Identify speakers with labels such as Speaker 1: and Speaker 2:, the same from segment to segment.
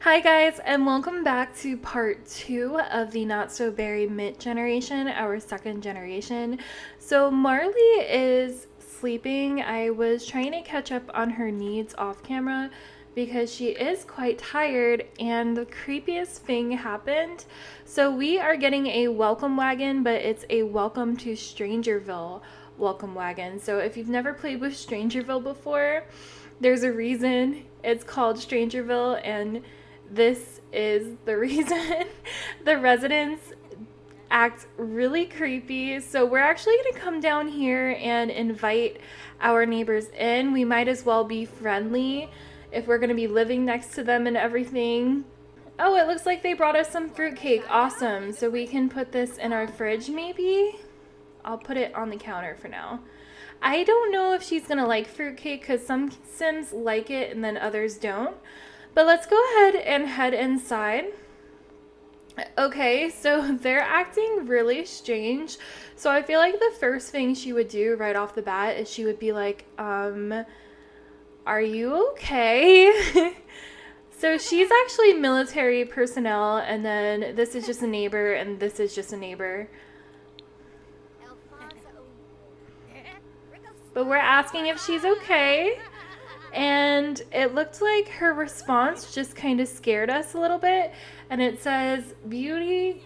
Speaker 1: Hi guys, and welcome back to part 2 of the Not So Berry Mint generation, our second generation. So Marlee is sleeping. I was trying to catch up on her needs off camera because she is quite tired and the creepiest thing happened. So we are getting a welcome wagon, but it's a welcome to Strangerville welcome wagon. So if you've never played with Strangerville before, there's a reason it's called Strangerville, and this is the reason. The residents act really creepy, so we're actually going to come down here and invite our neighbors in. We might as well be friendly if we're going to be living next to them and everything. Oh, it looks like they brought us some fruitcake. Awesome. So we can put this in our fridge maybe? I'll put it on the counter for now. I don't know if she's going to like fruitcake because some Sims like it and then others don't. But let's go ahead and head inside. Okay, so they're acting really strange. So I feel like the first thing she would do right off the bat is she would be like, are you okay? So she's actually military personnel, and then this is just a neighbor, and this is just a neighbor. But we're asking if she's okay. And it looked like her response just kind of scared us a little bit. And it says, beauty,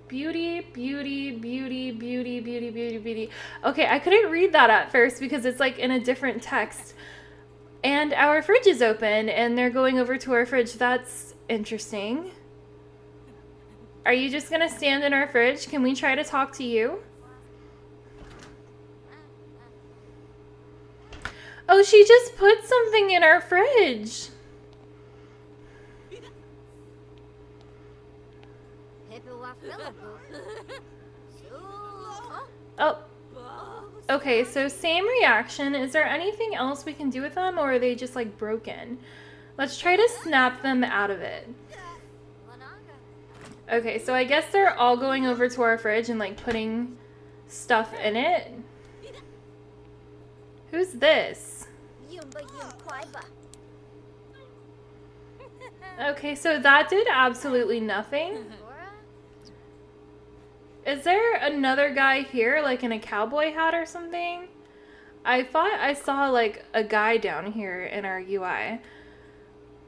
Speaker 1: beauty, beauty, beauty, beauty, beauty, beauty, beauty. Okay, I couldn't read that at first because it's like in a different text. And our fridge is open and they're going over to our fridge. That's interesting. Are you just gonna stand in our fridge? Can we try to talk to you? Oh, she just put something in our fridge. Oh. Okay, so same reaction. Is there anything else we can do with them, or are they just like broken? Let's try to snap them out of it. Okay, so I guess they're all going over to our fridge and like putting stuff in it. Who's this? Okay, so that did absolutely nothing. Is there another guy here, like in a cowboy hat or something? I thought I saw like a guy down here in our UI.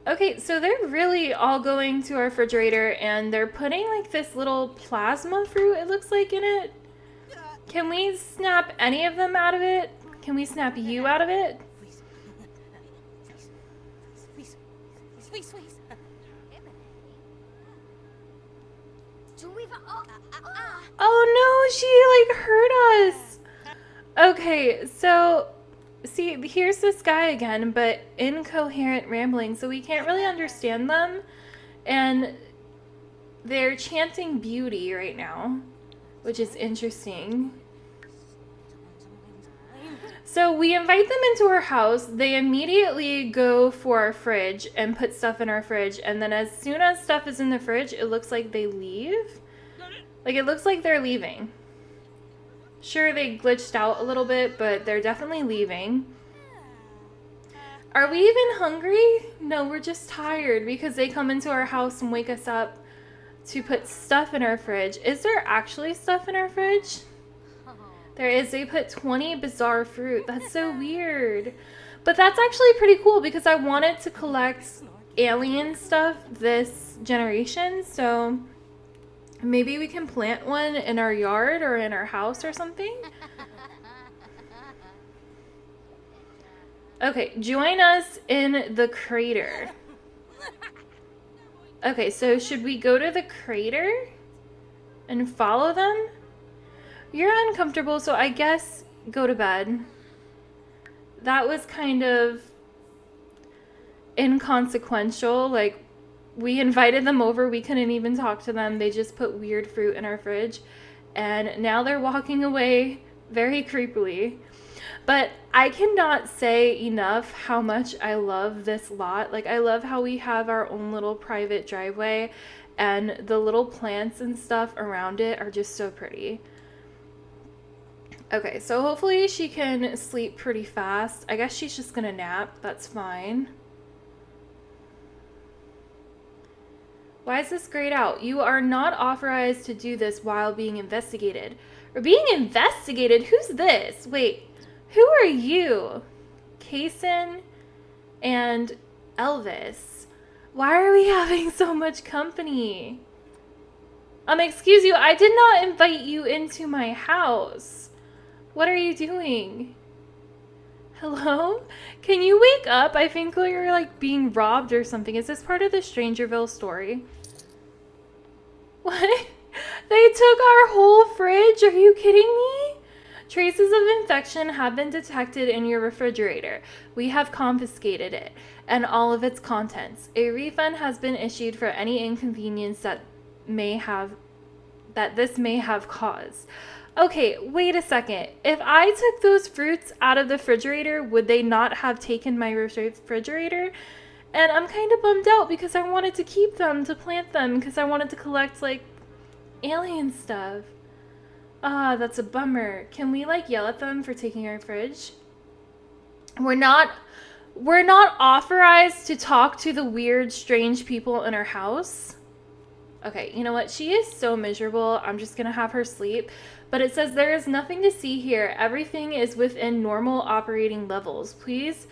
Speaker 1: Okay, so they're really all going to our refrigerator and they're putting like this little plasma fruit, it looks like, in it. Can we snap any of them out of it? Can we snap you out of it? Oh no, she like hurt us. Okay, so see, here's this guy again, but incoherent rambling, so we can't really understand them. And they're chanting beauty right now, which is interesting. So we invite them into our house. They immediately go for our fridge and put stuff in our fridge. And then as soon as stuff is in the fridge, it looks like they leave. Like, it looks like they're leaving. Sure, they glitched out a little bit, but they're definitely leaving. Are we even hungry? No, we're just tired because they come into our house and wake us up to put stuff in our fridge. Is there actually stuff in our fridge? There is. They put 20 bizarre fruit. That's so weird. But that's actually pretty cool because I wanted to collect alien stuff this generation. So maybe we can plant one in our yard or in our house or something. Okay, join us in the crater. Okay, so should we go to the crater and follow them? You're uncomfortable, so I guess go to bed. That was kind of inconsequential. Like, we invited them over. We couldn't even talk to them. They just put weird fruit in our fridge. And now they're walking away very creepily. But I cannot say enough how much I love this lot. Like, I love how we have our own little private driveway. And the little plants and stuff around it are just so pretty. Okay, so hopefully she can sleep pretty fast. I guess she's just gonna nap. That's fine. Why is this grayed out? You are not authorized to do this while being investigated. Or being investigated? Who's this? Wait, who are you? Kason and Elvis. Why are we having so much company? Excuse you, I did not invite you into my house. What are you doing? Hello? Can you wake up? I think you're like being robbed or something. Is this part of the Strangerville story? What? They took our whole fridge? Are you kidding me? Traces of infection have been detected in your refrigerator. We have confiscated it and all of its contents. A refund has been issued for any inconvenience that this may have caused. Okay, wait a second. If I took those fruits out of the refrigerator, would they not have taken my refrigerator? And I'm kind of bummed out because I wanted to keep them, to plant them, because I wanted to collect, like, alien stuff. Ah, that's a bummer. Can we, like, yell at them for taking our fridge? We're not authorized to talk to the weird, strange people in our house. Okay, you know what? She is so miserable. I'm just gonna have her sleep. But it says there is nothing to see here. Everything is within normal operating levels. Please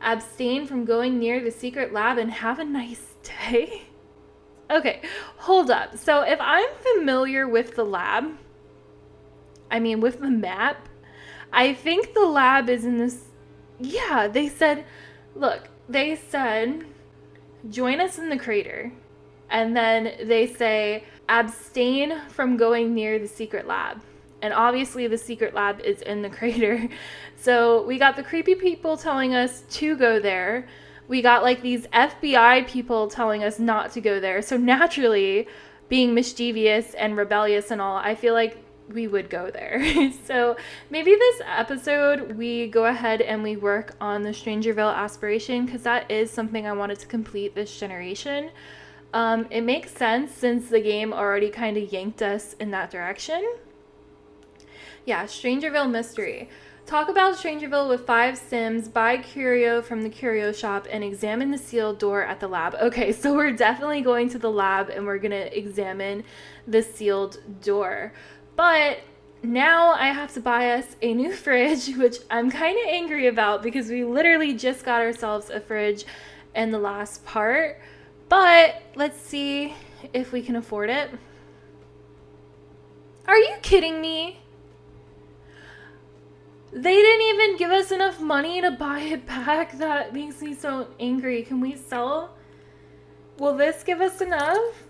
Speaker 1: abstain from going near the secret lab and have a nice day. Okay, hold up. So if I'm familiar with the lab, with the map, I think the lab is in this. Yeah, they said, look, they said, join us in the crater. And then they say, abstain from going near the secret lab. And obviously the secret lab is in the crater. So we got the creepy people telling us to go there. We got like these FBI people telling us not to go there. So naturally, being mischievous and rebellious and all, I feel like we would go there. So maybe this episode we go ahead and we work on the Strangerville Aspiration, because that is something I wanted to complete this generation. It makes sense since the game already kind of yanked us in that direction. Yeah, Strangerville Mystery. Talk about Strangerville with 5 Sims, buy curio from the curio shop, and examine the sealed door at the lab. Okay, so we're definitely going to the lab and we're going to examine the sealed door. But now I have to buy us a new fridge, which I'm kind of angry about because we literally just got ourselves a fridge in the last part. But let's see if we can afford it. Are you kidding me? They didn't even give us enough money to buy it back. That makes me so angry. Can we sell? Will this give us enough?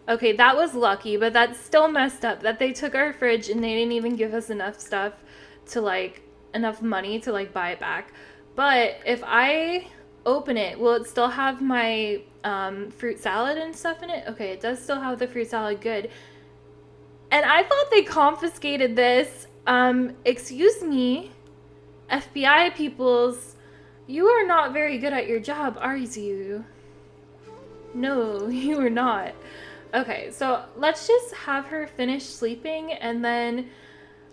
Speaker 1: Okay, that was lucky, but that's still messed up that they took our fridge and they didn't even give us enough stuff to like, enough money to like buy it back. But if I open it, will it still have my fruit salad and stuff in it? Okay, it does still have the fruit salad, good. And I thought they confiscated this. Excuse me, FBI peoples, you are not very good at your job, are you? No, you are not. Okay, so let's just have her finish sleeping, and then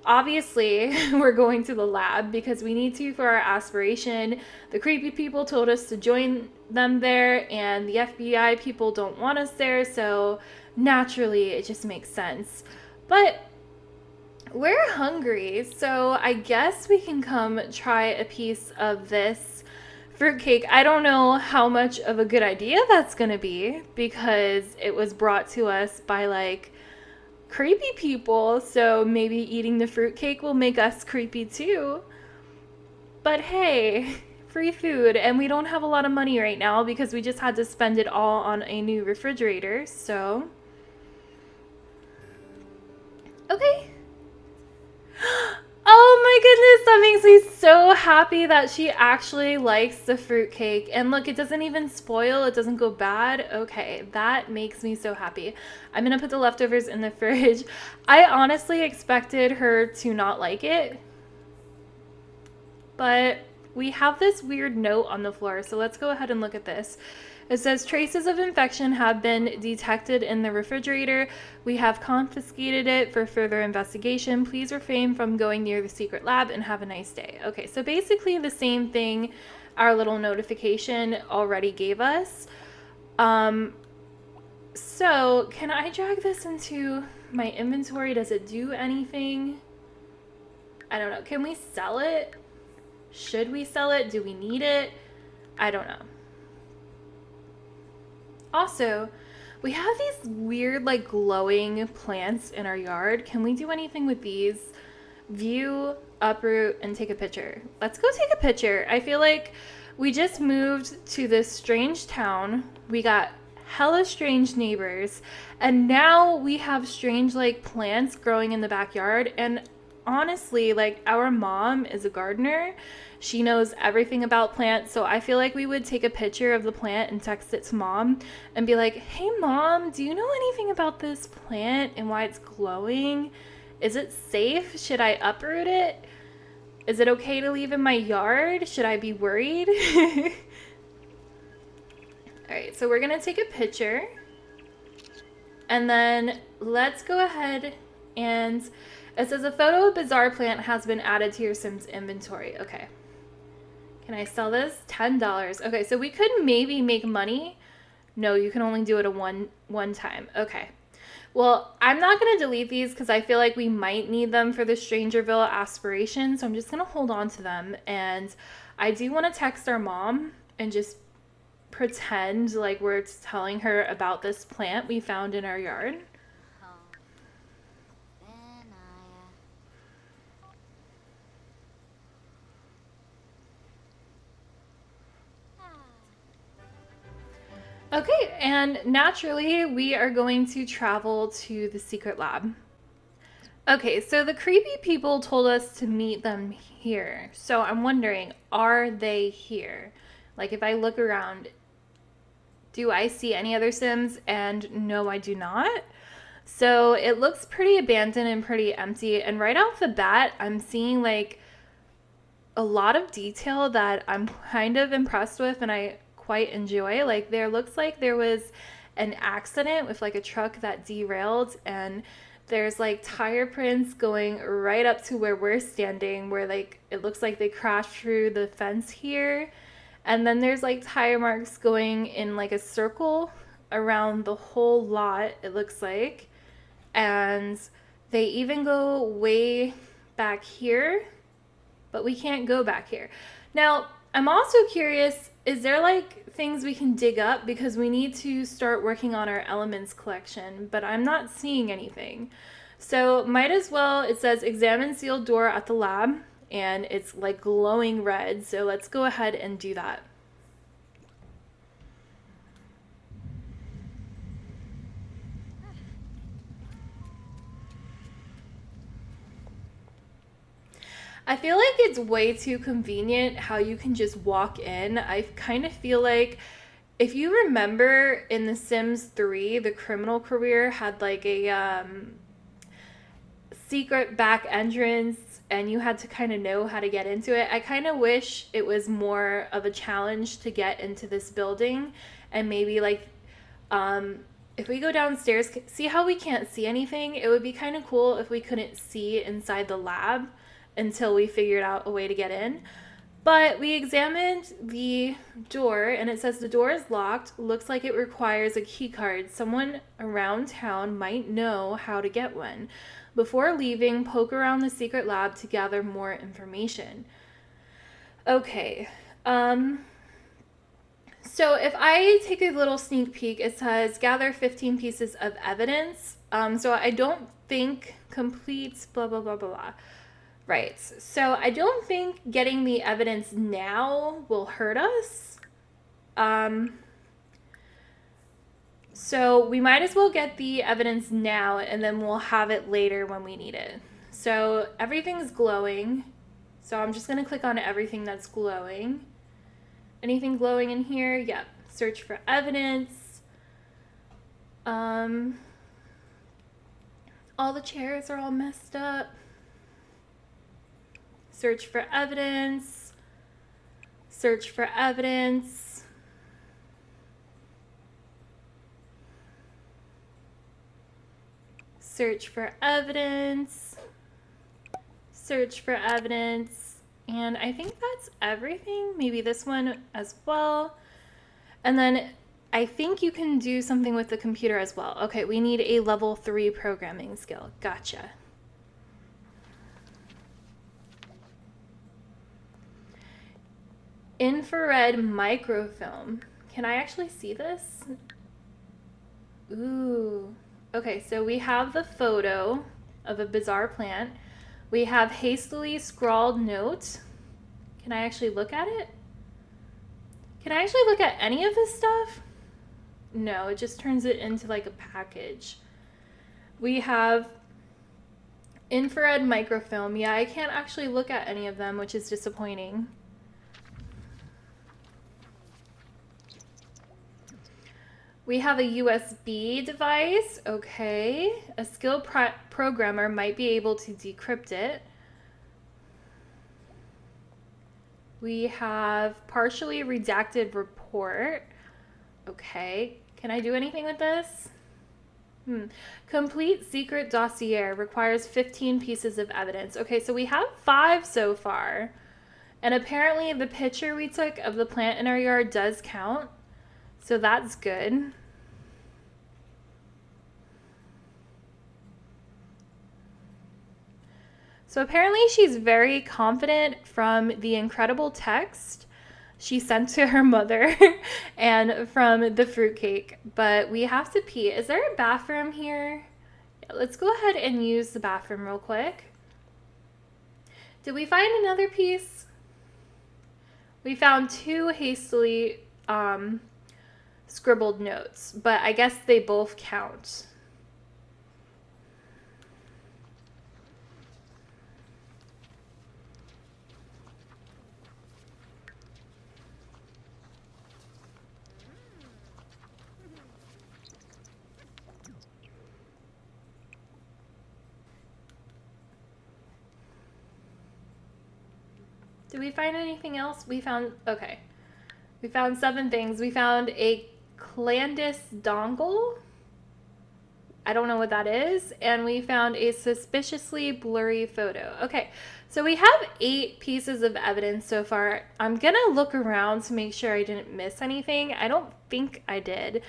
Speaker 1: obviously we're going to the lab because we need to for our aspiration. The creepy people told us to join them there, and the FBI people don't want us there, so naturally it just makes sense. But we're hungry, so I guess we can come try a piece of this fruitcake. I don't know how much of a good idea that's gonna be because it was brought to us by like creepy people, so maybe eating the fruitcake will make us creepy too. But hey, free food, and we don't have a lot of money right now because we just had to spend it all on a new refrigerator, so okay. Oh my goodness, that makes me so happy that she actually likes the fruitcake. And look, it doesn't even spoil, it doesn't go bad. Okay, that makes me so happy. I'm gonna put the leftovers in the fridge. I honestly expected her to not like it, but we have this weird note on the floor, so let's go ahead and look at this. It says traces of infection have been detected in the refrigerator. We have confiscated it for further investigation. Please refrain from going near the secret lab and have a nice day. Okay, so basically the same thing our little notification already gave us. So can I drag this into my inventory? Does it do anything? I don't know. Can we sell it? Should we sell it? Do we need it? I don't know. Also, we have these weird like glowing plants in our yard. Can we do anything with these? View, uproot, and take a picture. Let's go take a picture. I feel like we just moved to this strange town. We got hella strange neighbors, and now we have strange like plants growing in the backyard. And honestly, like, our mom is a gardener. She knows everything about plants, so I feel like we would take a picture of the plant and text it to mom and be like, hey mom, do you know anything about this plant and why it's glowing? Is it safe? Should I uproot it? Is it okay to leave in my yard? Should I be worried? All right, so we're gonna take a picture, and then let's go ahead and it says a photo of bizarre plant has been added to your Sims inventory. Okay. Can I sell this? $10. Okay, so we could maybe make money. No, you can only do it a one time. Okay. Well, I'm not going to delete these because I feel like we might need them for the Strangerville aspiration. So I'm just going to hold on to them. And I do want to text our mom and just pretend like we're telling her about this plant we found in our yard. Okay, and naturally we are going to travel to the secret lab. Okay, so the creepy people told us to meet them here. So I'm wondering, are they here? Like, if I look around, do I see any other Sims? And no, I do not. So it looks pretty abandoned and pretty empty. And right off the bat, I'm seeing like a lot of detail that I'm kind of impressed with and I quite enjoy. Like, there looks like there was an accident with like a truck that derailed, and there's like tire prints going right up to where we're standing, where like it looks like they crashed through the fence here. And then there's like tire marks going in like a circle around the whole lot, it looks like. And they even go way back here, but we can't go back here. Now, I'm also curious, is there like things we can dig up? Because we need to start working on our elements collection, but I'm not seeing anything. So might as well, it says examine sealed door at the lab, and it's like glowing red. So let's go ahead and do that. I feel like it's way too convenient how you can just walk in. I kind of feel like, if you remember in The Sims 3, the criminal career had like a secret back entrance and you had to kind of know how to get into it. I kind of wish it was more of a challenge to get into this building, and maybe like if we go downstairs, see how we can't see anything? It would be kind of cool if we couldn't see inside the lab until we figured out a way to get in. But we examined the door and it says the door is locked. Looks like it requires a key card. Someone around town might know how to get one. Before leaving, poke around the secret lab to gather more information. Okay. So if I take a little sneak peek, it says gather 15 pieces of evidence. So I don't think complete blah, blah, blah, blah, blah. Right, so I don't think getting the evidence now will hurt us. So we might as well get the evidence now, and then we'll have it later when we need it. So everything's glowing. So I'm just going to click on everything that's glowing. Anything glowing in here? Yep. Search for evidence. All the chairs are all messed up. Search for evidence. Search for evidence. Search for evidence. Search for evidence. And I think that's everything. Maybe this one as well. And then I think you can do something with the computer as well. Okay, we need a level 3 programming skill. Gotcha. Infrared microfilm. Can I actually see this? Ooh. Okay, so we have the photo of a bizarre plant. We have hastily scrawled note. Can I actually look at it? Can I actually look at any of this stuff? No, it just turns it into like a package. We have infrared microfilm. Yeah, I can't actually look at any of them, which is disappointing. We have a USB device. Okay. A skilled programmer might be able to decrypt it. We have partially redacted report. Okay. Can I do anything with this? Complete secret dossier requires 15 pieces of evidence. Okay, so we have 5 so far. And apparently the picture we took of the plant in our yard does count. So that's good. So apparently she's very confident from the incredible text she sent to her mother and from the fruitcake. But we have to pee. Is there a bathroom here? Yeah, let's go ahead and use the bathroom real quick. Did we find another piece? We found 2 hastily scribbled notes, but I guess they both count. Did we find anything else? We found 7 things. We found a clandestine dongle. I don't know what that is. And we found a suspiciously blurry photo. Okay, so we have 8 pieces of evidence so far. I'm going to look around to make sure I didn't miss anything. I don't think I did.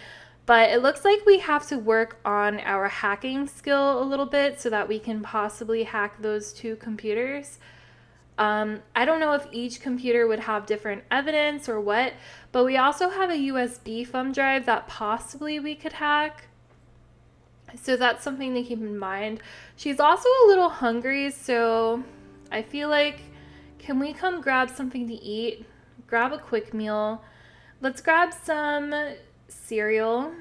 Speaker 1: But it looks like we have to work on our hacking skill a little bit so that we can possibly hack those 2 computers. I don't know if each computer would have different evidence or what, but we also have a USB thumb drive that possibly we could hack. So that's something to keep in mind. She's also a little hungry, so I feel like, can we come grab something to eat? Grab a quick meal. Let's grab some cereal.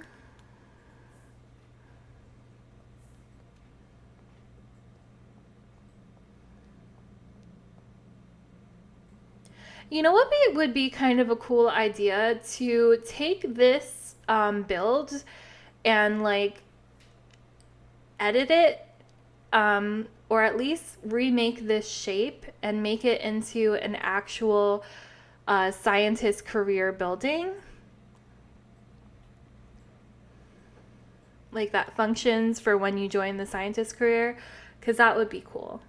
Speaker 1: You know what would be kind of a cool idea? To take this build and like edit it, or at least remake this shape and make it into an actual scientist career building. Like that functions for when you join the scientist career, because that would be cool.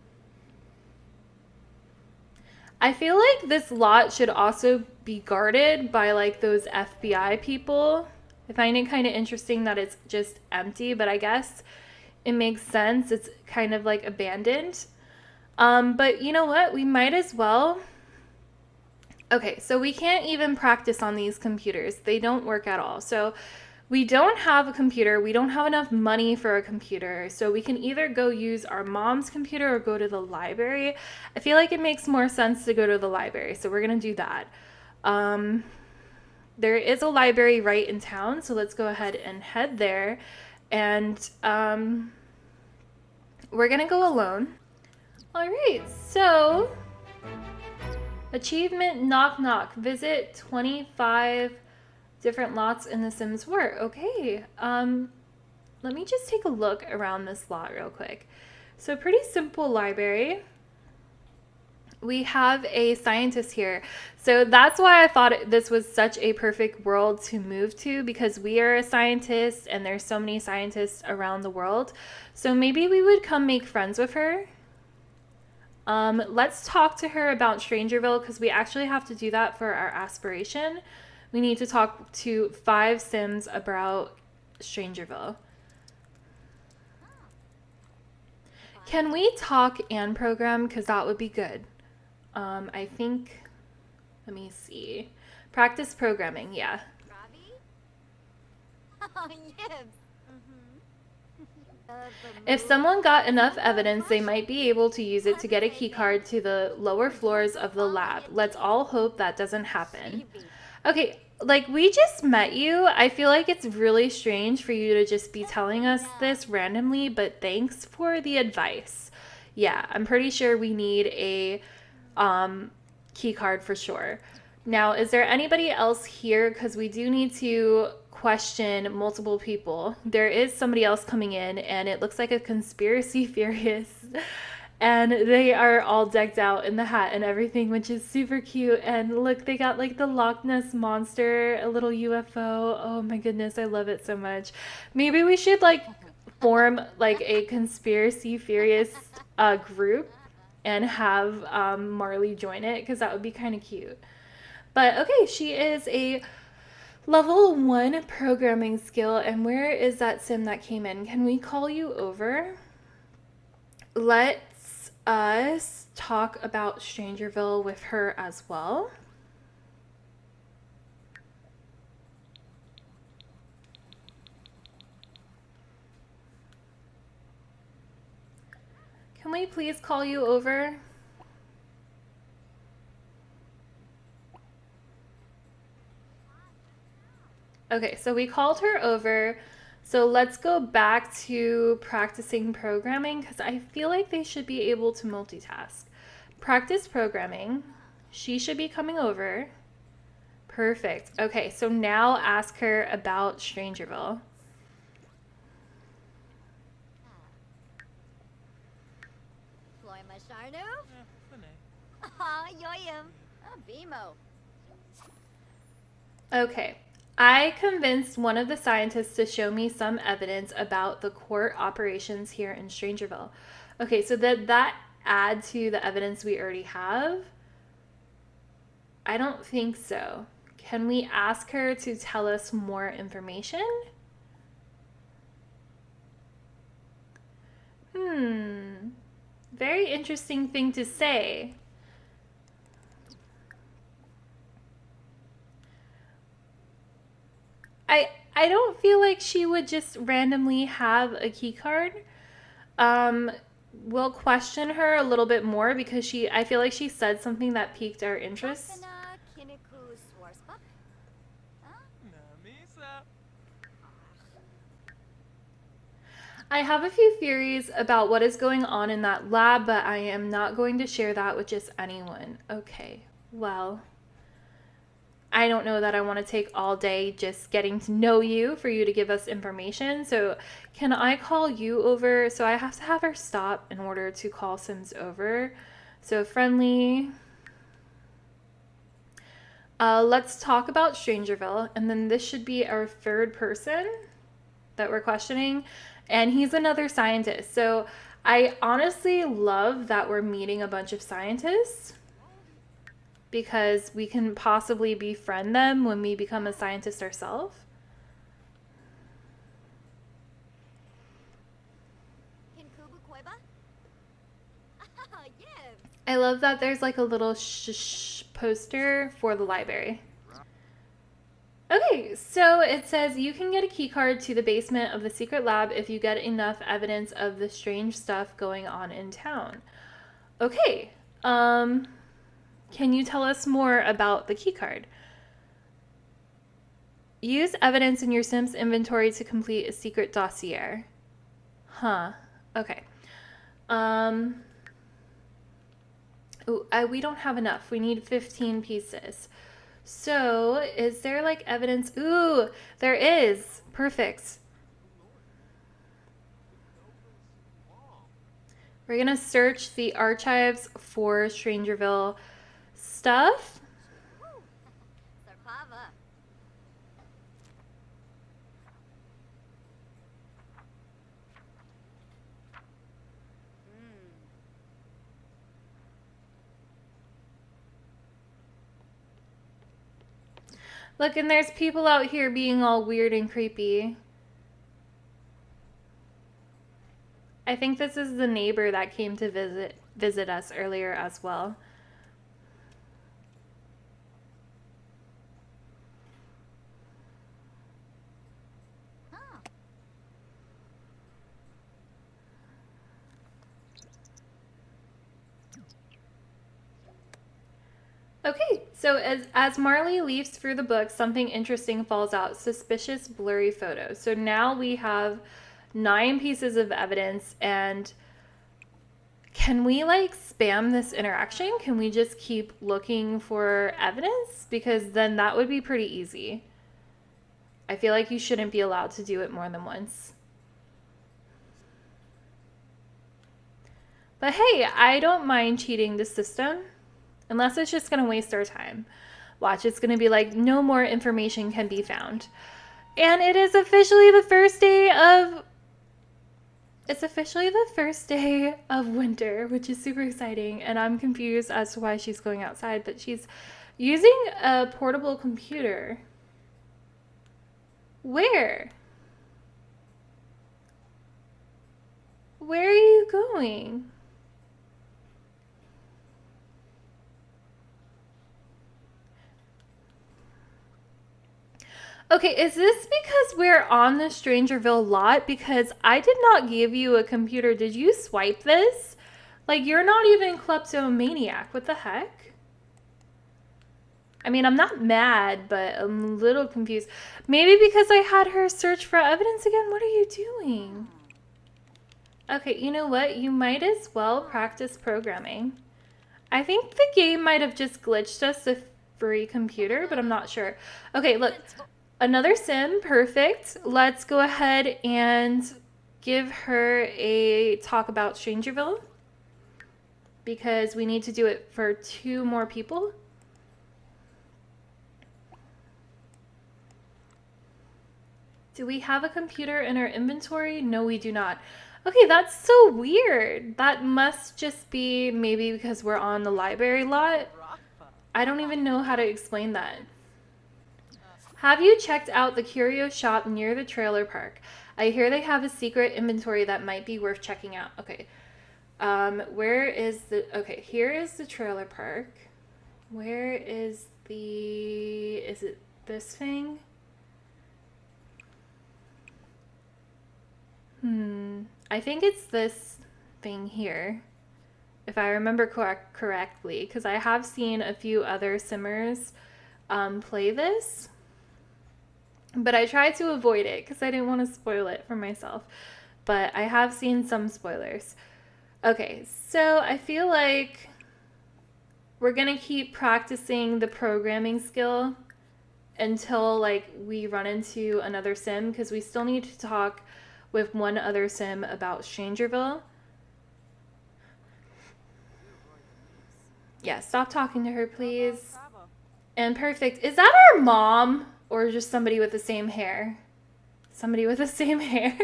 Speaker 1: I feel like this lot should also be guarded by like those FBI people. I find it kind of interesting that it's just empty, but I guess it makes sense. It's kind of like abandoned. But you know what? We might as well. Okay, so we can't even practice on these computers. They don't work at all. So we don't have a computer. We don't have enough money for a computer. So we can either go use our mom's computer or go to the library. I feel like it makes more sense to go to the library. So we're going to do that. There is a library right in town. So let's go ahead and head there. And we're going to go alone. All right. So achievement knock knock. Visit 25 different lots in The Sims 4. Okay, let me just take a look around this lot real quick. So pretty simple library. We have a scientist here. So that's why I thought this was such a perfect world to move to, because we are a scientist and there's so many scientists around the world. So maybe we would come make friends with her. Let's talk to her about Strangerville because we actually have to do that for our aspiration. We need to talk to 5 Sims about Strangerville. Can we talk and program? Because that would be good. I think, let me see. Practice programming, yeah. If someone got enough evidence, they might be able to use it to get a keycard to the lower floors of the lab. Let's all hope that doesn't happen. Okay, like we just met you. I feel like it's really strange for you to just be telling us this randomly, but thanks for the advice. Yeah, I'm pretty sure we need a key card for sure. Now, is there anybody else here? Because we do need to question multiple people. There is somebody else coming in, and it looks like a conspiracy theorist. And they are all decked out in the hat and everything, which is super cute. And look, they got like the Loch Ness monster, a little UFO. Oh my goodness, I love it so much. Maybe we should like form like a conspiracy theorist group and have Marlee join it because that would be kind of cute. But okay, she is a level 1 programming skill. And where is that sim that came in? Can we call you over? Let's us talk about Strangerville with her as well. Can we please call you over? Okay, so we called her over. So let's go back to practicing programming because I feel like they should be able to multitask. Practice programming. She should be coming over. Perfect. Okay, so now ask her about Strangerville. Okay. I convinced one of the scientists to show me some evidence about the court operations here in Strangerville. Okay, so did that add to the evidence we already have? I don't think so. Can we ask her to tell us more information? Very interesting thing to say. I don't feel like she would just randomly have a key card. We'll question her a little bit more because I feel like she said something that piqued our interest. I have a few theories about what is going on in that lab, but I am not going to share that with just anyone. Okay, well, I don't know that I want to take all day just getting to know you for you to give us information. So can I call you over? So I have to have her stop in order to call Sims over. So friendly. Let's talk about Strangerville. And then this should be our 3rd person that we're questioning. And he's another scientist. So I honestly love that we're meeting a bunch of scientists because we can possibly befriend them when we become a scientist ourselves. I love that there's like a little poster for the library. Okay, so it says you can get a key card to the basement of the secret lab if you get enough evidence of the strange stuff going on in town. Okay, can you tell us more about the key card? Use evidence in your Sims inventory to complete a secret dossier. Huh. Okay. We don't have enough. We need 15 pieces. So, is there like evidence? Ooh, there is. Perfect. We're going to search the archives for Strangerville stuff. Look, and there's people out here being all weird and creepy. I think this is the neighbor that came to visit us earlier as well. Okay, so as Marlee leaves through the book, something interesting falls out. Suspicious blurry photos. So now we have 9 pieces of evidence, and can we like spam this interaction? Can we just keep looking for evidence? Because then that would be pretty easy. I feel like you shouldn't be allowed to do it more than once. But hey, I don't mind cheating the system. Unless it's just going to waste our time. Watch, it's going to be like, no more information can be found. And it is officially the first day of... It's officially the first day of winter, which is super exciting. And I'm confused as to why she's going outside, but she's using a portable computer. Where? Where are you going? Okay, is this because we're on the Strangerville lot? Because I did not give you a computer. Did you swipe this? Like, you're not even kleptomaniac. What the heck? I mean, I'm not mad, but I'm a little confused. Maybe because I had her search for evidence again? What are you doing? Okay, you know what? You might as well practice programming. I think the game might have just glitched us a free computer, but I'm not sure. Okay, look. Another sim, perfect. Let's go ahead and give her a talk about Strangerville because we need to do it for 2 more people. Do we have a computer in our inventory? No, we do not. Okay, that's so weird. That must just be maybe because we're on the library lot. I don't even know how to explain that. Have you checked out the curio shop near the trailer park? I hear they have a secret inventory that might be worth checking out. Okay. Where is the... Okay, here is the trailer park. Where is the... Is it this thing? I think it's this thing here. If I remember correctly. Because I have seen a few other simmers play this. But I tried to avoid it because I didn't want to spoil it for myself. But I have seen some spoilers. Okay, so I feel like we're going to keep practicing the programming skill until like we run into another sim because we still need to talk with one other sim about Strangerville. Yeah, stop talking to her, please. And perfect. Is that our mom? Or just somebody with the same hair? Somebody with the same hair.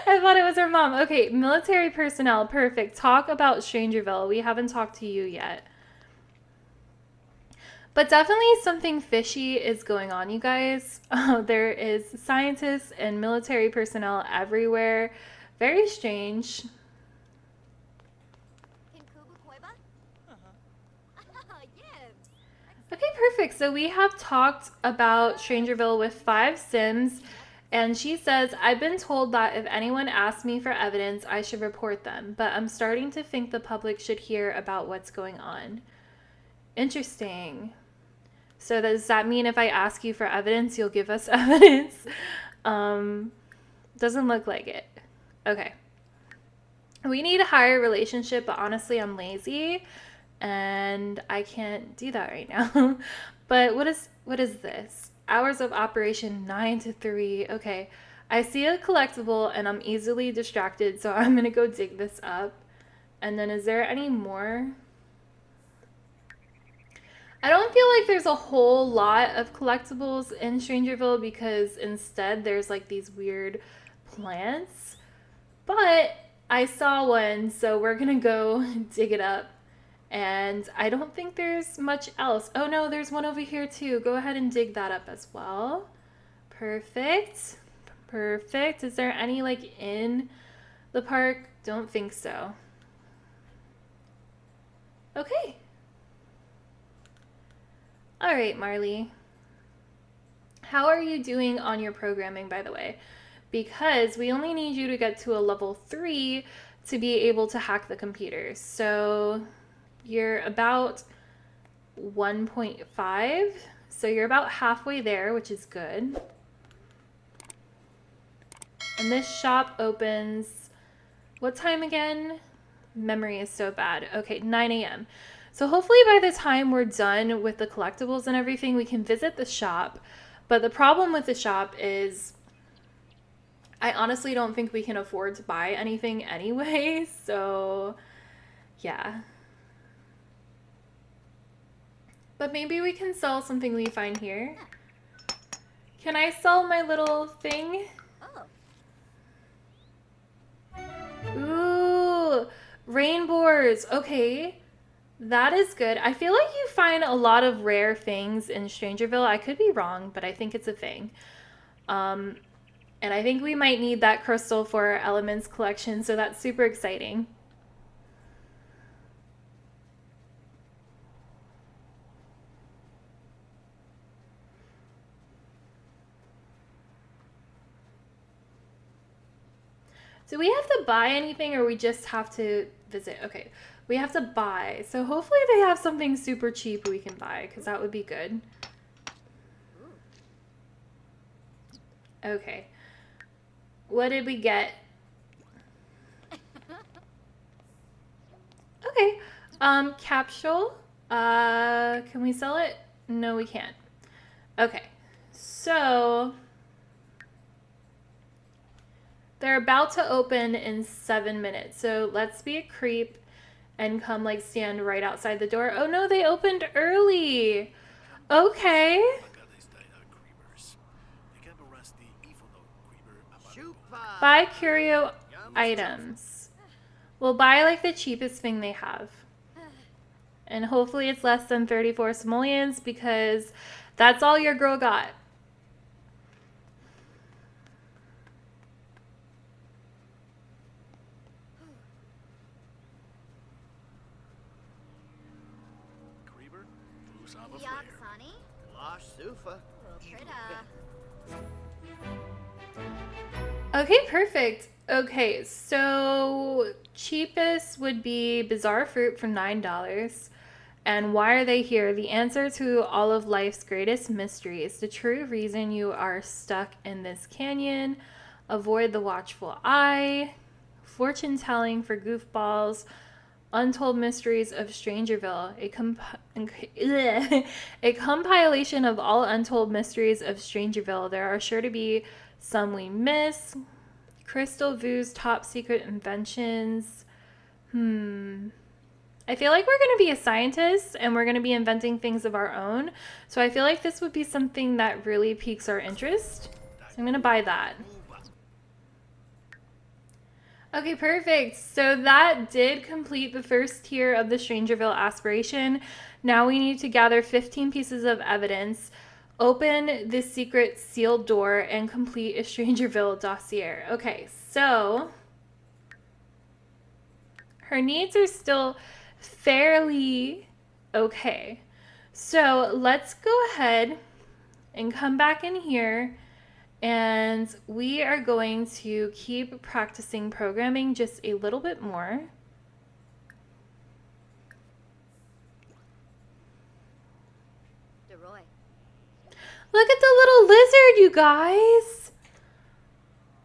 Speaker 1: I thought it was her mom. Okay, military personnel. Perfect. Talk about Strangerville. We haven't talked to you yet. But definitely something fishy is going on, you guys. There is scientists and military personnel everywhere. Very strange. Okay, perfect. So we have talked about Strangerville with 5 sims, and she says, I've been told that if anyone asks me for evidence, I should report them, but I'm starting to think the public should hear about what's going on. Interesting. So does that mean if I ask you for evidence, you'll give us evidence? Doesn't look like it. Okay. We need a higher relationship, but honestly, I'm lazy. And I can't do that right now. But what is this? Hours of operation 9 to 3. Okay. I see a collectible and I'm easily distracted, so I'm going to go dig this up. And then is there any more? I don't feel like there's a whole lot of collectibles in Strangerville because instead there's like these weird plants. But I saw one, so we're going to go dig it up And I don't think there's much else. Oh no, there's one over here too. Go ahead and dig that up as well. Perfect. Perfect. Is there any like in the park? Don't think so. Okay. All right, Marlee. How are you doing on your programming, by the way? Because we only need you to get to a level 3 to be able to hack the computer. So you're about 1.5. So you're about halfway there, which is good. And this shop opens, what time again? Memory is so bad. Okay, 9 a.m. So hopefully by the time we're done with the collectibles and everything, we can visit the shop. But the problem with the shop is I honestly don't think we can afford to buy anything anyway. So yeah. But maybe we can sell something we find here. Can I sell my little thing? Ooh, rainbows. Okay. That is good. I feel like you find a lot of rare things in Strangerville. I could be wrong, but I think it's a thing. And I think we might need that crystal for our elements collection, so that's super exciting. Do we have to buy anything or we just have to visit? Okay, we have to buy. So hopefully they have something super cheap we can buy because that would be good. Okay. What did we get? Okay. Capsule. Can we sell it? No, we can't. Okay. So they're about to open in 7 minutes. So let's be a creep and come like stand right outside the door. Oh no, they opened early. Okay. Buy curio items. We'll buy like the cheapest thing they have. And hopefully it's less than 34 simoleons because that's all your girl got. Okay, perfect. Okay, so cheapest would be Bizarre Fruit for $9. And why are they here? The answer to all of life's greatest mysteries. The true reason you are stuck in this canyon. Avoid the watchful eye. Fortune telling for goofballs. Untold Mysteries of Strangerville, a compilation of all untold mysteries of Strangerville. There are sure to be some we miss. Crystal Vu's top secret inventions. I feel like we're going to be a scientist and we're going to be inventing things of our own. So I feel like this would be something that really piques our interest. So I'm going to buy that. Okay, perfect. So that did complete the first tier of the Strangerville Aspiration. Now we need to gather 15 pieces of evidence, open this secret sealed door, and complete a Strangerville dossier. Okay, so her needs are still fairly okay. So let's go ahead and come back in here. And we are going to keep practicing programming just a little bit more. Look at the little lizard, you guys.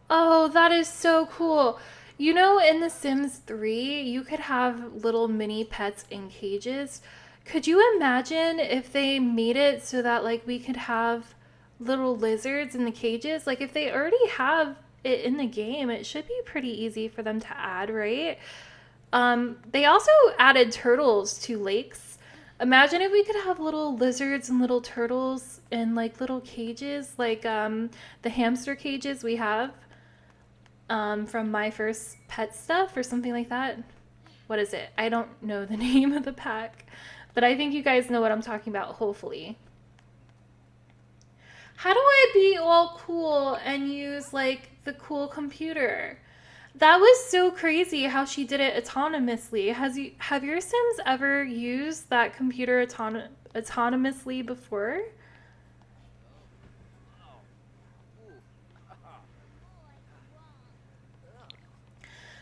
Speaker 1: Oh, that is so cool. You know, in The Sims 3, you could have little mini pets in cages. Could you imagine if they made it so that like we could have little lizards in the cages? Like if they already have it in the game, it should be pretty easy for them to add, right? They also added turtles to lakes. Imagine if we could have little lizards and little turtles in like little cages, like the hamster cages we have from My First Pet Stuff or something like that. what is it? I don't know the name of the pack, but I think you guys know what I'm talking about, hopefully. How do I be all cool and use like the cool computer? That was so crazy how she did it autonomously. Have your Sims ever used that computer autonomously before?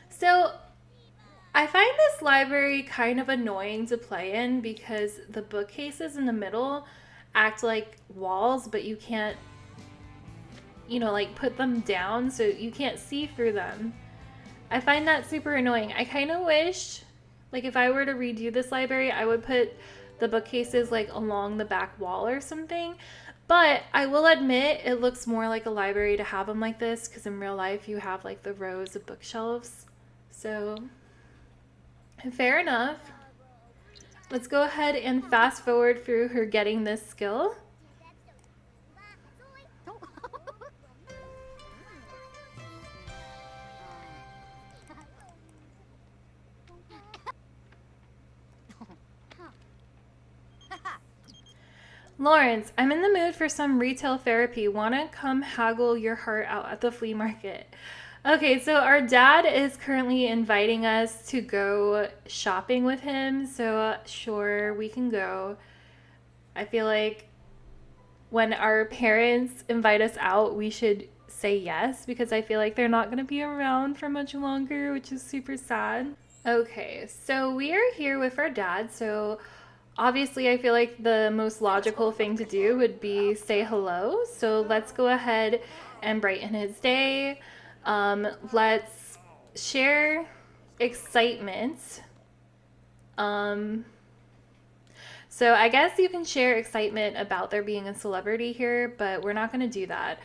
Speaker 1: So I find this library kind of annoying to play in because the bookcases in the middle act like walls, but you can't, you know, like put them down so you can't see through them. I find that super annoying. I kind of wish, like if I were to redo this library, I would put the bookcases like along the back wall or something. But I will admit it looks more like a library to have them like this because in real life you have like the rows of bookshelves. So fair enough. Let's go ahead and fast forward through her getting this skill. Lawrence, I'm in the mood for some retail therapy. Wanna come haggle your heart out at the flea market? Okay, so our dad is currently inviting us to go shopping with him, so sure, we can go. I feel like when our parents invite us out, we should say yes because I feel like they're not going to be around for much longer, which is super sad. Okay, so we are here with our dad, so obviously I feel like the most logical thing to do would be say hello. So let's go ahead and brighten his day. Let's share excitement. So I guess you can share excitement about there being a celebrity here, but we're not going to do that.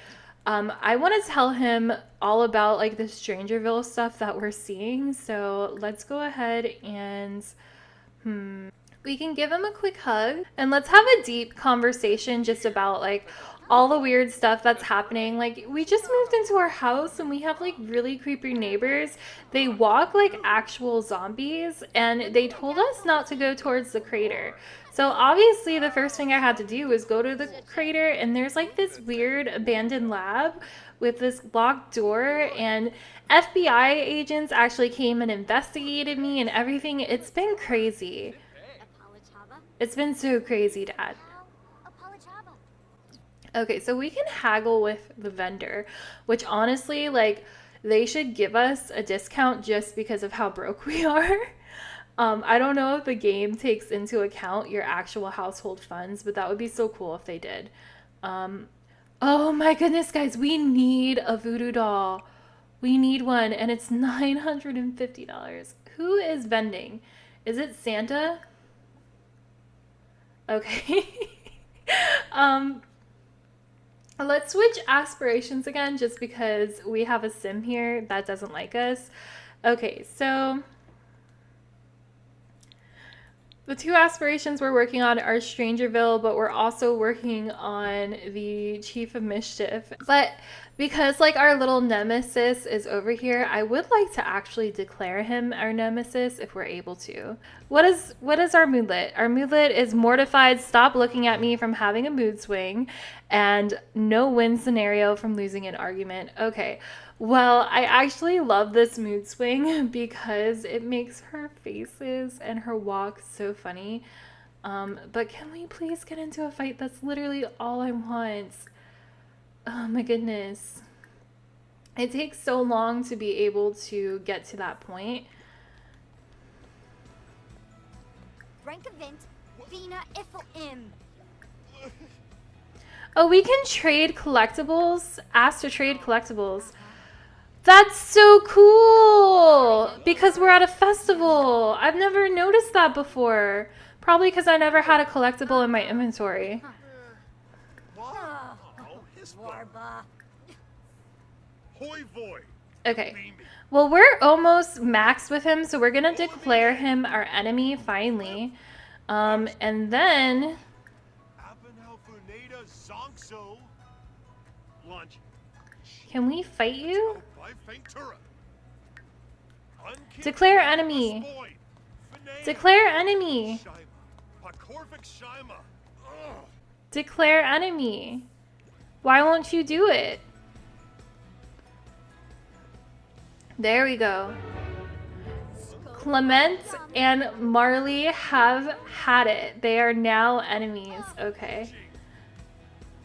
Speaker 1: I want to tell him all about like the Strangerville stuff that we're seeing. So let's go ahead and we can give him a quick hug and let's have a deep conversation just about like all the weird stuff that's happening. Like we just moved into our house and we have like really creepy neighbors. They walk like actual zombies and they told us not to go towards the crater. So obviously the first thing I had to do was go to the crater and there's like this weird abandoned lab with this locked door and FBI agents actually came and investigated me and everything. It's been crazy. It's been so crazy, Dad. Okay, so we can haggle with the vendor, which honestly, like, they should give us a discount just because of how broke we are. I don't know if the game takes into account your actual household funds, but that would be so cool if they did. Oh my goodness, guys, we need a voodoo doll. We need one, and it's $950. Who is vending? Is it Santa? Okay. Let's switch aspirations again just because we have a sim here that doesn't like us. Okay, so the two aspirations we're working on are Strangerville, but we're also working on the Chief of Mischief. But because like our little nemesis is over here, I would like to actually declare him our nemesis if we're able to. What is our moodlet? Our moodlet is mortified, stop looking at me from having a mood swing, and no win scenario from losing an argument. Okay. Well, I actually love this mood swing because it makes her faces and her walk so funny. But can we please get into a fight? That's literally all I want. Oh my goodness. It takes so long to be able to get to that point. Oh, we can trade collectibles? Ask to trade collectibles. That's so cool! Because we're at a festival. I've never noticed that before. Probably because I never had a collectible in my inventory. Okay. Well, we're almost maxed with him, so we're gonna declare him our enemy finally. And then... Can we fight you? Declare enemy. Declare enemy. Declare enemy. Why won't you do it? There we go. Clement and Marlee have had it. They are now enemies. Okay.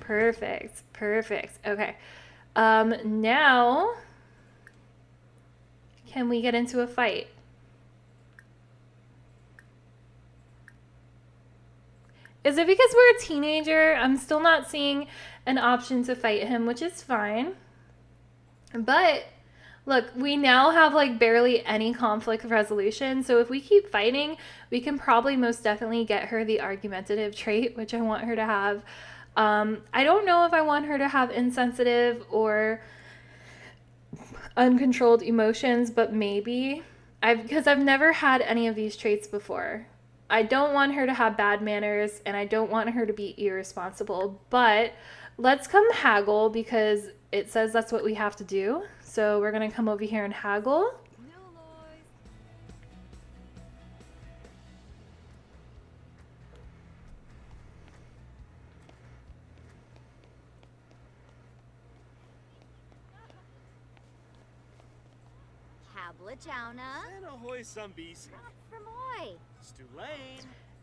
Speaker 1: Perfect. Perfect. Okay. Now can we get into a fight? Is it because we're a teenager? I'm still not seeing an option to fight him, which is fine. But look, we now have like barely any conflict resolution. So if we keep fighting, we can probably most definitely get her the argumentative trait, which I want her to have. I don't know if I want her to have insensitive or uncontrolled emotions, but maybe. Because I've never had any of these traits before. I don't want her to have bad manners, and I don't want her to be irresponsible, but let's come haggle because it says that's what we have to do. So we're going to come over here and haggle.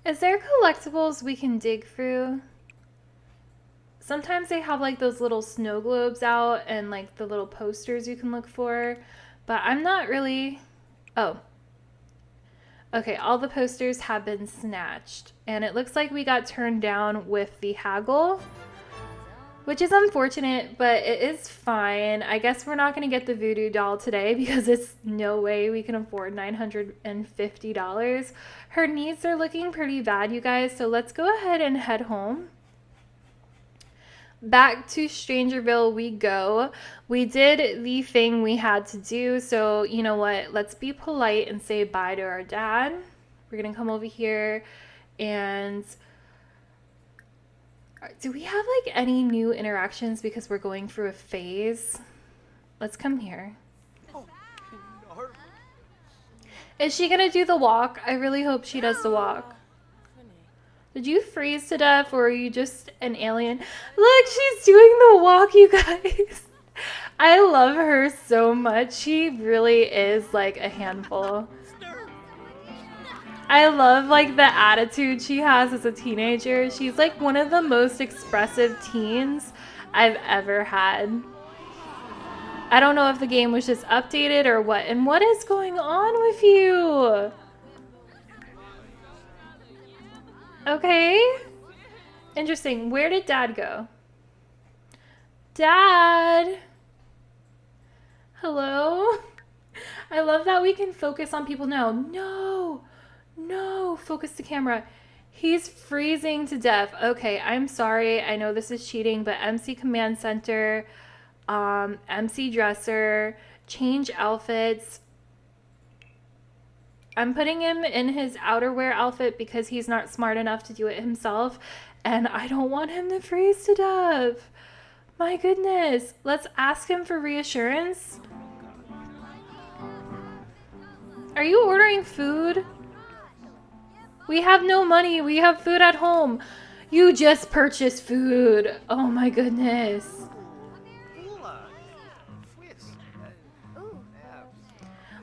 Speaker 1: Is there collectibles we can dig through? Sometimes they have like those little snow globes out and like the little posters you can look for, but I'm not really... Oh. Okay, all the posters have been snatched, and it looks like we got turned down with the haggle, which is unfortunate, but it is fine. I guess we're not going to get the voodoo doll today because it's no way we can afford $950. Her needs are looking pretty bad, you guys, so let's go ahead and head home. Back to Strangerville we go. We did the thing we had to do, so you know what? Let's be polite and say bye to our dad. We're going to come over here and... Do we have like any new interactions because we're going through a phase? Let's come here. Is she gonna do the walk? I really hope she does the walk. Did you freeze to death or are you just an alien? Look, she's doing the walk, you guys. I love her so much. She really is like a handful. I love like the attitude she has as a teenager. She's like one of the most expressive teens I've ever had. I don't know if the game was just updated or what. And what is going on with you? Okay. Interesting. Where did Dad go? Dad? Hello? I love that we can focus on people now. No. No, focus the camera. He's freezing to death. Okay, I'm sorry. I know this is cheating, but MC Command Center, MC Dresser, change outfits. I'm putting him in his outerwear outfit because he's not smart enough to do it himself, and I don't want him to freeze to death. My goodness. Let's ask him for reassurance. Are you ordering food? We have no money. We have food at home. You just purchased food. Oh my goodness.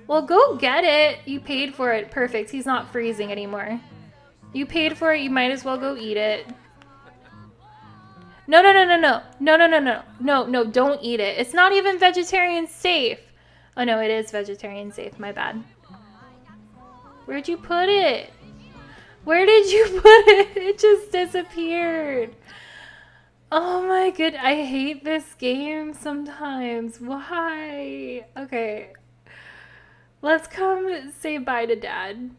Speaker 1: Well, go get it. You paid for it. Perfect. He's not freezing anymore. You paid for it. You might as well go eat it. No, no, no, no, no. No, no, no, no. No, no, don't eat it. It's not even vegetarian safe. Oh no, it is vegetarian safe. My bad. Where'd you put it? Where did you put it? It just disappeared. Oh my god, I hate this game sometimes. Why? Okay. Let's come say bye to Dad.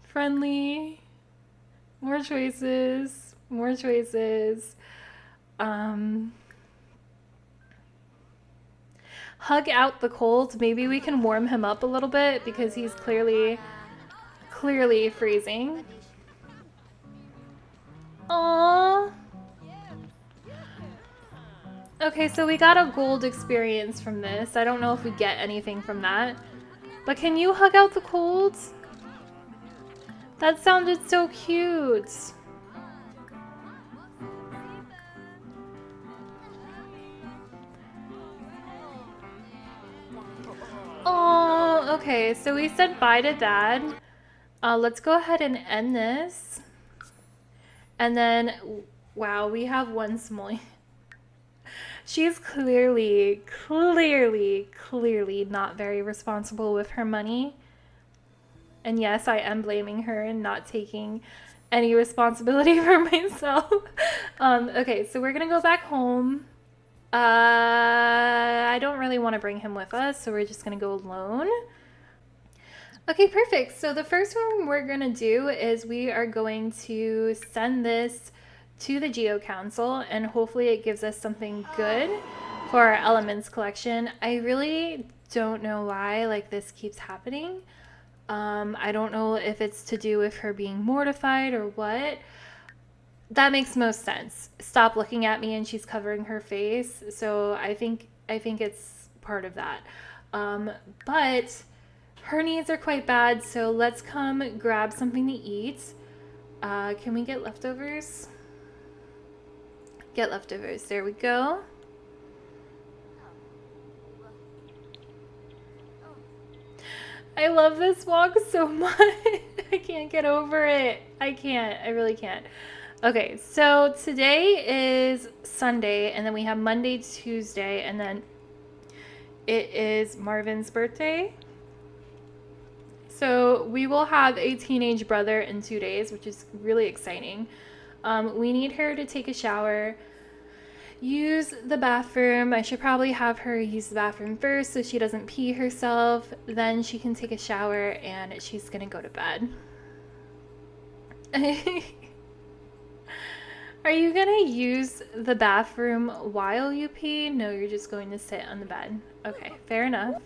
Speaker 1: Friendly. More choices. More choices. Hug out the cold. Maybe we can warm him up a little bit because he's clearly freezing. Aww. Okay, so we got a gold experience from this. I don't know if we get anything from that. But can you hug out the colds? That sounded so cute. Oh, okay. So we said bye to Dad. Let's go ahead and end this. And then, wow, we have one small. She's clearly not very responsible with her money. And yes, I am blaming her and not taking any responsibility for myself. Okay, so we're gonna go back home. I don't really want to bring him with us, so we're just gonna go alone. Okay, perfect. So the first one we're gonna do is we are going to send this to the Geo Council, and hopefully it gives us something good for our elements collection. I really don't know why like this keeps happening. I don't know if it's to do with her being mortified or what. That makes most sense. Stop looking at me, and she's covering her face. So I think it's part of that. But her needs are quite bad, so let's come grab something to eat. Can we get leftovers? Get leftovers. There we go. I love this walk so much. I can't get over it. I can't. I really can't. Okay, so today is Sunday, and then we have Monday, Tuesday, and then it is Marvin's birthday. So we will have a teenage brother in 2 days, which is really exciting. We need her to take a shower, use the bathroom. I should probably have her use the bathroom first so she doesn't pee herself. Then she can take a shower and she's gonna go to bed. Are you gonna use the bathroom while you pee? No, you're just going to sit on the bed. Okay, fair enough.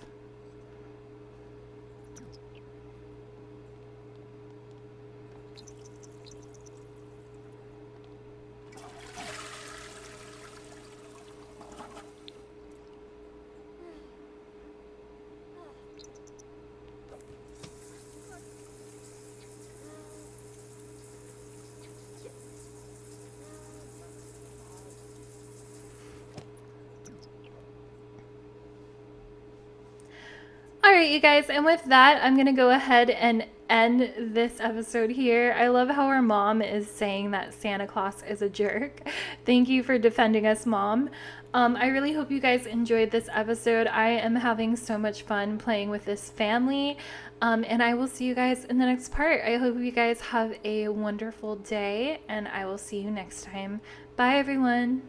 Speaker 1: All right, you guys, and with that, I'm going to go ahead and end this episode here. I love how our mom is saying that Santa Claus is a jerk. Thank you for defending us, Mom. I really hope you guys enjoyed this episode. I am having so much fun playing with this family, and I will see you guys in the next part. I hope you guys have a wonderful day, and I will see you next time. Bye, everyone.